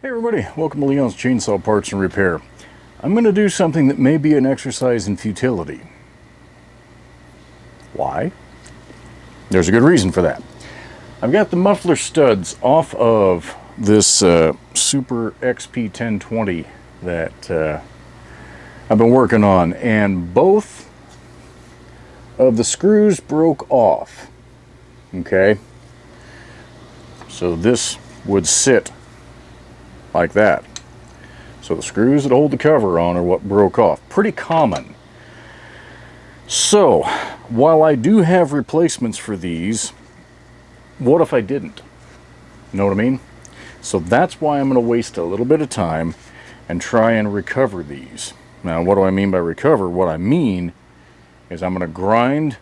Hey everybody, welcome to Leon's Chainsaw Parts and Repair. I'm going to do something that may be an exercise in futility. Why? There's a good reason for that. I've got the muffler studs off of this Super XP 1020 that I've been working on, and both of the screws broke off. Okay? So this would sit like that. So the screws that hold the cover on are what broke off. Pretty common. So, while I do have replacements for these, what if I didn't? You know what I mean? So that's why I'm going to waste a little bit of time and try and recover these. Now, what do I mean by recover? What I mean is I'm going to grind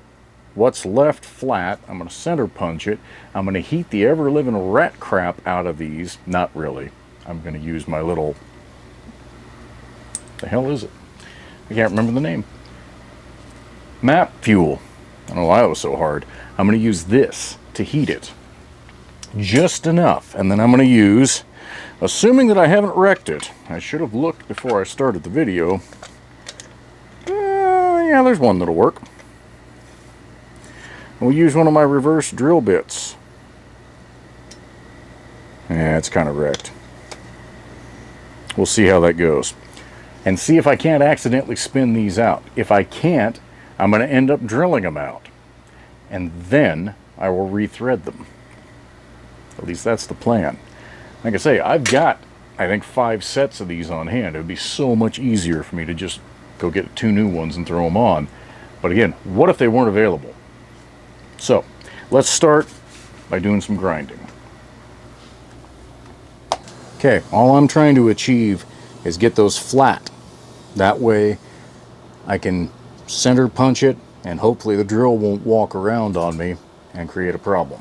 what's left flat. I'm going to center punch it. I'm going to heat the ever-living rat crap out of these. Not really. I'm going to use my little... the hell is it? I can't remember the name. Map fuel. I don't know why it was so hard. I'm going to use this to heat it. Just enough. And then I'm going to use, assuming that I haven't wrecked it, I should have looked before I started the video. Yeah, there's one that'll work. We'll use one of my reverse drill bits. Yeah, it's kind of wrecked. We'll see how that goes. And see if I can't accidentally spin these out. If I can't, I'm going to end up drilling them out. And then I will rethread them. At least that's the plan. Like I say, I've got, I think, 5 sets of these on hand. It would be so much easier for me to just go get 2 new ones and throw them on. But again, what if they weren't available? So, let's start by doing some grinding. Okay, all I'm trying to achieve is get those flat. That way I can center punch it and hopefully the drill won't walk around on me and create a problem.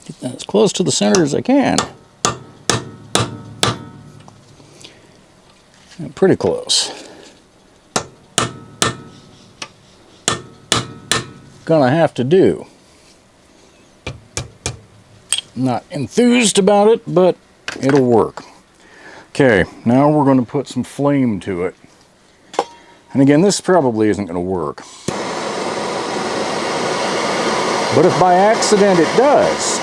Get that as close to the center as I can. Pretty close. Gonna have to do. Not enthused about it, but it'll work. Okay, now we're going to put some flame to it. And again, this probably isn't going to work. But if by accident it does,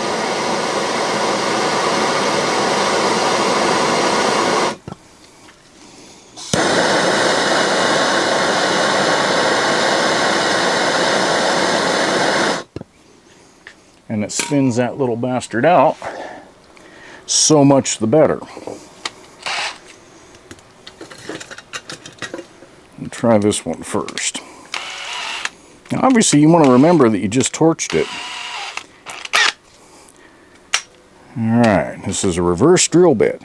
and it spins that little bastard out, so much the better. I'll try this one first. Now obviously you want to remember that you just torched it. Alright, this is a reverse drill bit.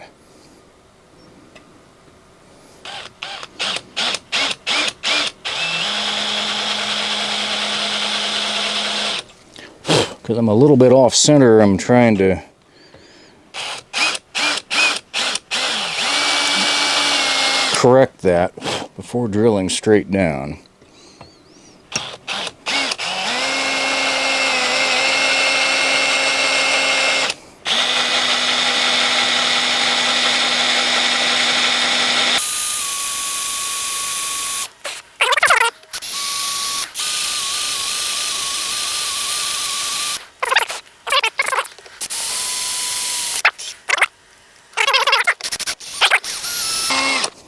Because I'm a little bit off center, I'm trying to correct that before drilling straight down.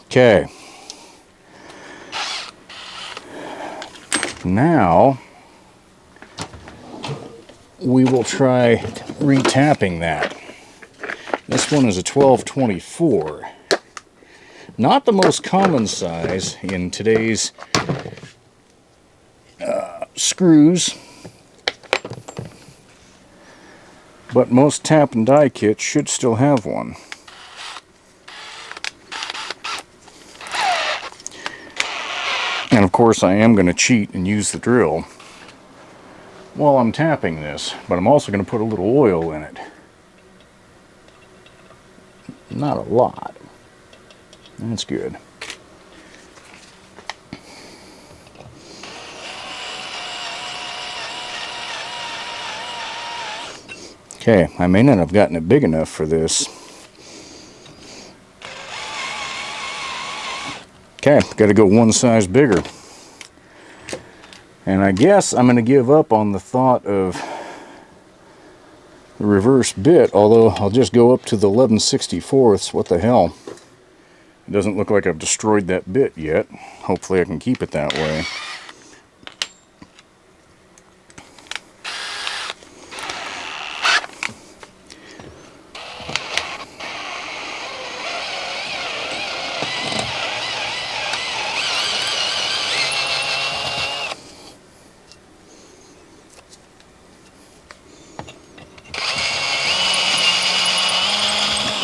Okay. Now we will try retapping that. This one is a 1224. Not the most common size in today's screws, but most tap and die kits should still have one. And of course I am going to cheat and use the drill while I'm tapping this, but I'm also going to put a little oil in it. Not a lot. That's good. Okay, I may not have gotten it big enough for this. Okay, got to go one size bigger. And I guess I'm going to give up on the thought of the reverse bit, although I'll just go up to the 11/64. What the hell? It doesn't look like I've destroyed that bit yet. Hopefully I can keep it that way.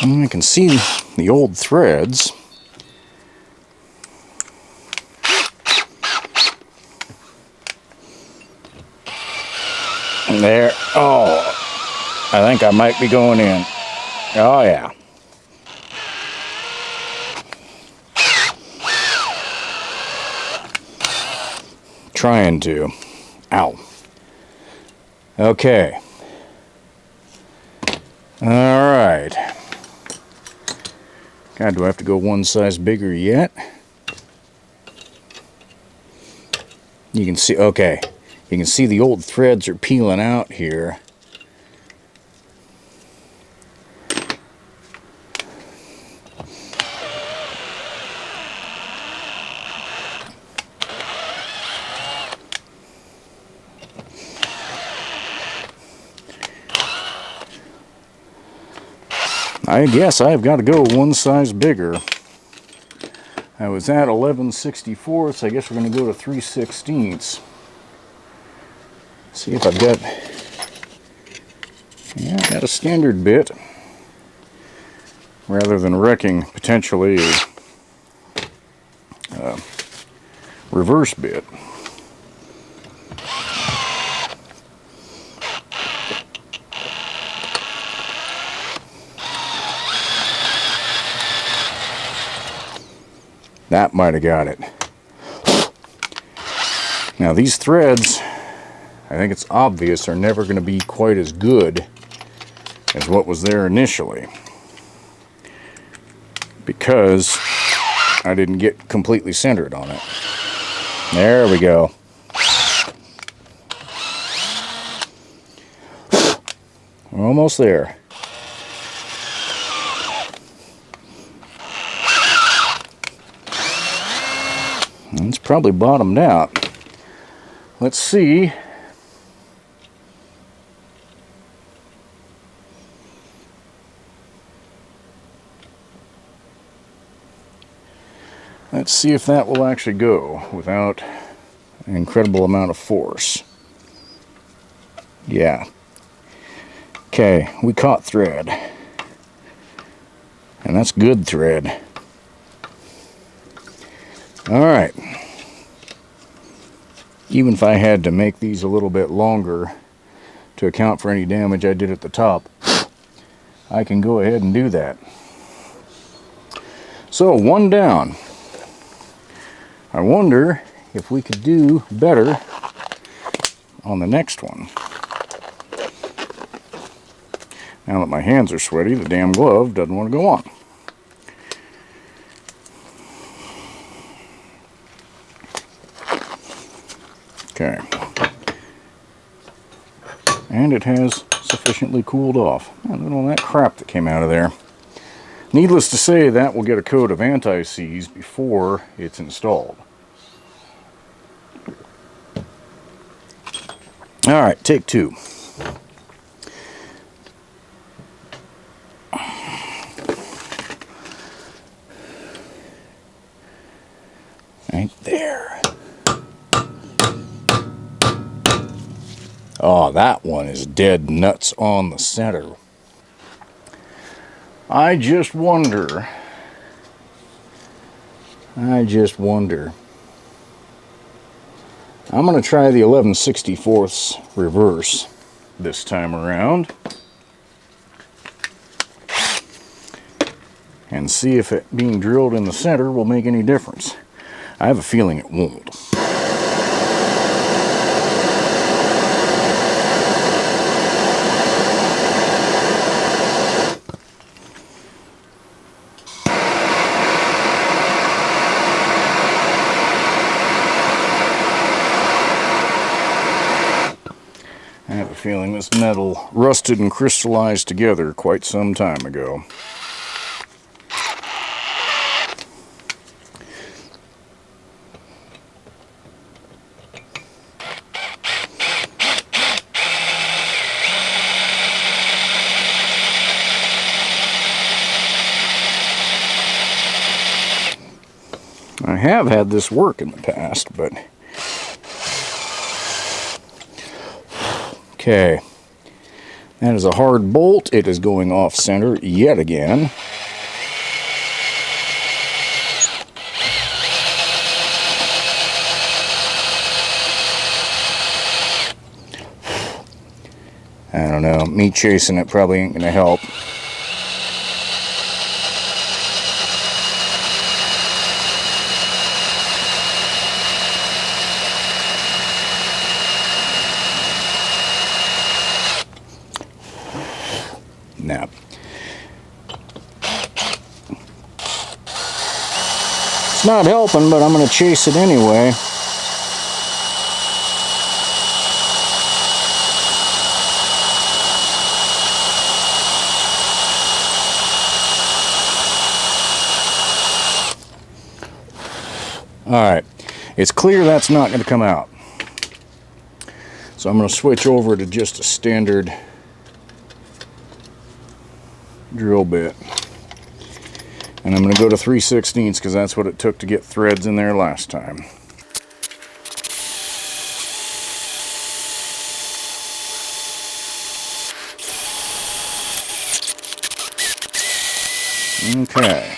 And I can see the old threads. And there. Oh, I think I might be going in. Oh, yeah. Trying to. Ow. Okay. All right. God, do I have to go one size bigger yet? You can see, okay, you can see the old threads are peeling out here. I guess I've got to go one size bigger. I was at 11/64, I guess we're going to go to 3/16. See if I've got, yeah, I've got a standard bit, rather than wrecking potentially a reverse bit. That might have got it. Now these threads, I think it's obvious, are never going to be quite as good as what was there initially, because I didn't get completely centered on it. There we go. We're almost there. It's probably bottomed out. Let's see. Let's see if that will actually go without an incredible amount of force. Yeah. Okay, we caught thread. And that's good thread. Alright. Even if I had to make these a little bit longer to account for any damage I did at the top, I can go ahead and do that. So, one down. I wonder if we could do better on the next one. Now that my hands are sweaty, the damn glove doesn't want to go on. Okay. And it has sufficiently cooled off. Look at all that crap that came out of there. Needless to say, that will get a coat of anti-seize before it's installed. Alright, take two. Right there. Oh, that one is dead nuts on the center. I just wonder. I'm going to try the 11/64 reverse this time around. And see if it being drilled in the center will make any difference. I have a feeling it won't. I have a feeling this metal rusted and crystallized together quite some time ago. I have had this work in the past, but okay, that is a hard bolt. It is going off center yet again. I don't know, me chasing it probably ain't gonna help. Now, it's not helping, but I'm going to chase it anyway. Alright, it's clear that's not going to come out. So I'm going to switch over to just a standard drill bit, and I'm going to go to 3/16 because that's what it took to get threads in there last time. Okay,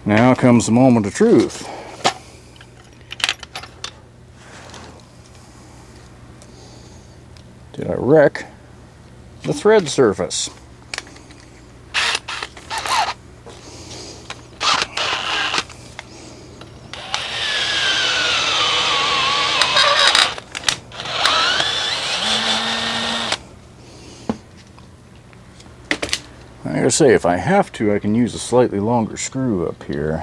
now comes the moment of truth. Did I wreck the thread surface? I gotta say, if I have to, I can use a slightly longer screw up here.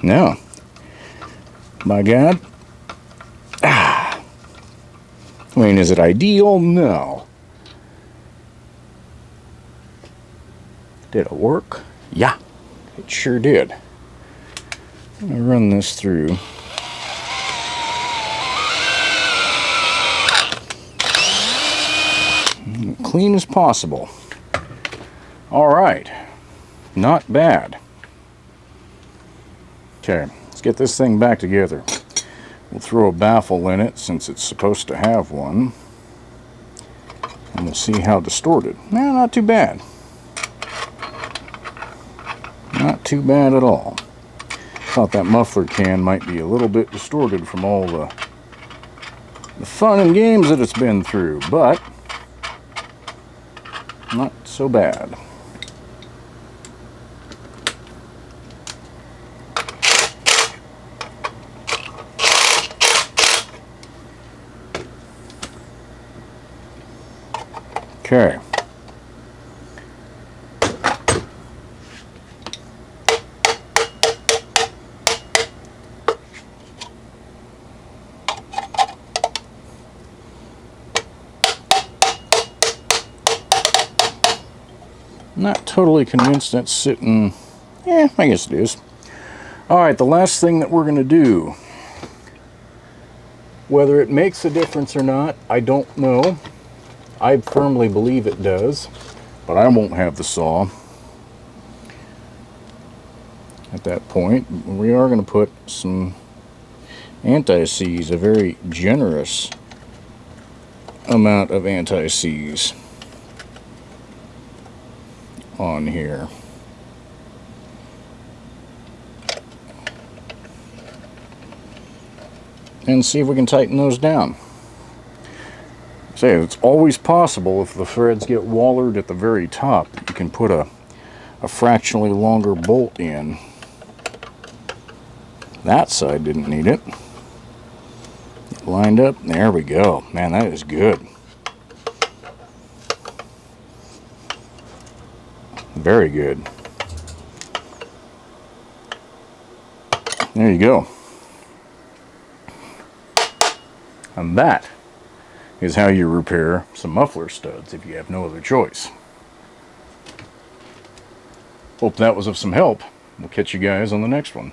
No. My God. I mean, is it ideal? No. Did it work? Yeah, it sure did. I'm gonna run this through. Clean as possible. All right, not bad. Okay, let's get this thing back together. We'll throw a baffle in it since it's supposed to have one. And we'll see how distorted. No, not too bad. Not too bad at all. Thought that muffler can might be a little bit distorted from all the fun and games that it's been through, but not so bad. Okay. Not totally convinced that's sitting. Yeah, I guess it is. Alright, the last thing that we're going to do, whether it makes a difference or not, I don't know. I firmly believe it does, but I won't have the saw at that point. We are going to put some anti-seize, a very generous amount of anti-seize on here. And see if we can tighten those down. Say, it's always possible if the threads get wallered at the very top that you can put a fractionally longer bolt in. That side didn't need it. Lined up, there we go. Man, that is good. Very good. There you go. And that is how you repair some muffler studs if you have no other choice. Hope that was of some help. We'll catch you guys on the next one.